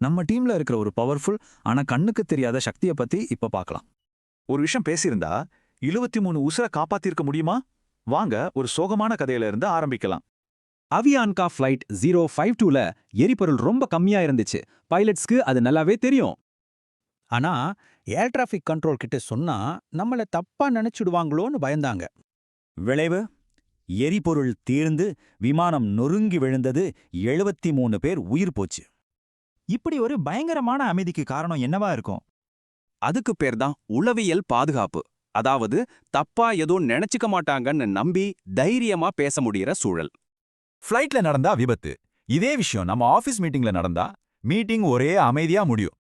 நம்ம டீம்ல இருக்கிற ஒரு பவர்ஃபுல் ஆனா கண்ணுக்கு தெரியாத சக்தியை பத்தி இப்ப பார்க்கலாம். ஒரு விஷயம் பேசியிருந்தா 23 உசுர காப்பாத்திருக்க முடியுமா? வாங்க ஒரு சோகமான கதையில இருந்து ஆரம்பிக்கலாம். அவியான்கா ஃப்ளைட் 052ல எரிபொருள் ரொம்ப கம்மியா இருந்துச்சு. பைலட்ஸ்க்கு அது நல்லாவே தெரியும். ஆனா ஏர் டிராஃபிக் கண்ட்ரோல் கிட்ட சொன்னா நம்மள தப்பா நினைச்சுடுவாங்களோன்னு பயந்தாங்க. விளைவு எரிபொருள் தீர்ந்து விமானம் நொறுங்கி விழுந்தது. 73 பேர் உயிர் போச்சு. இப்படி ஒரு பயங்கரமான அமைதிக்கு காரணம் என்னவா இருக்கும்? அதுக்கு பேர் தான் உளவியல் பாதுகாப்பு. அதாவது தப்பா ஏதோ நினைச்சுக்க மாட்டாங்கன்னு நம்பி தைரியமா பேச முடியற சூழல். ஃப்ளைட்ல நடந்தா விபத்து. இதே விஷயம் நம்ம ஆபீஸ் மீட்டிங்ல நடந்தா மீட்டிங் ஒரே அமைதியா முடியும்.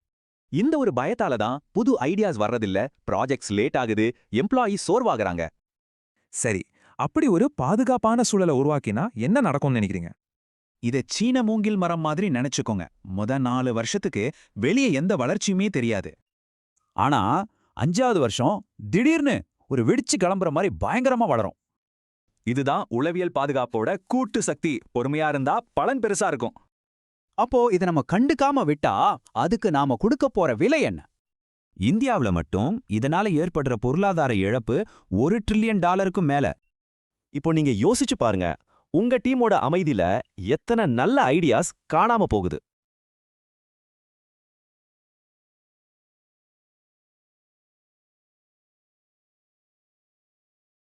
இந்த ஒரு பயத்தால தான் புது ஐடியாஸ் வர்றதில்ல, ப்ராஜெக்ட்ஸ் லேட் ஆகுது, எம்ப்ளாயீஸ் சோர்வாகுறாங்க. சரி, அப்படி ஒரு பாதுகாப்பான சூழலை உருவாக்கினா என்ன நடக்கும்னு நினைக்கிறீங்க? இதை சீன மூங்கில் மரம் மாதிரி நினைச்சுக்கோங்க. முத 4 வருஷத்துக்கு வெளியே எந்த வளர்ச்சியுமே தெரியாது. ஆனா 5வது வருஷம் திடீர்னு ஒரு வெடிச்சு கிளம்புற மாதிரி பயங்கரமா வளரும். இதுதான் உளவியல் பாதுகாப்போட கூட்டு சக்தி. பொறுமையா இருந்தா பலன் பெருசா இருக்கும். அப்போ இதை நம்ம கண்டுக்காம விட்டா அதுக்கு நாம கொடுக்க போற விலை என்ன? இந்தியாவுல மட்டும் இதனால ஏற்படுற பொருளாதார இழப்பு $1 ட்ரில்லியன் மேல. இப்போ நீங்க யோசிச்சு பாருங்க, உங்க டீமோட அமைதியில எத்தனை நல்ல ஐடியாஸ் காணாம போகுது.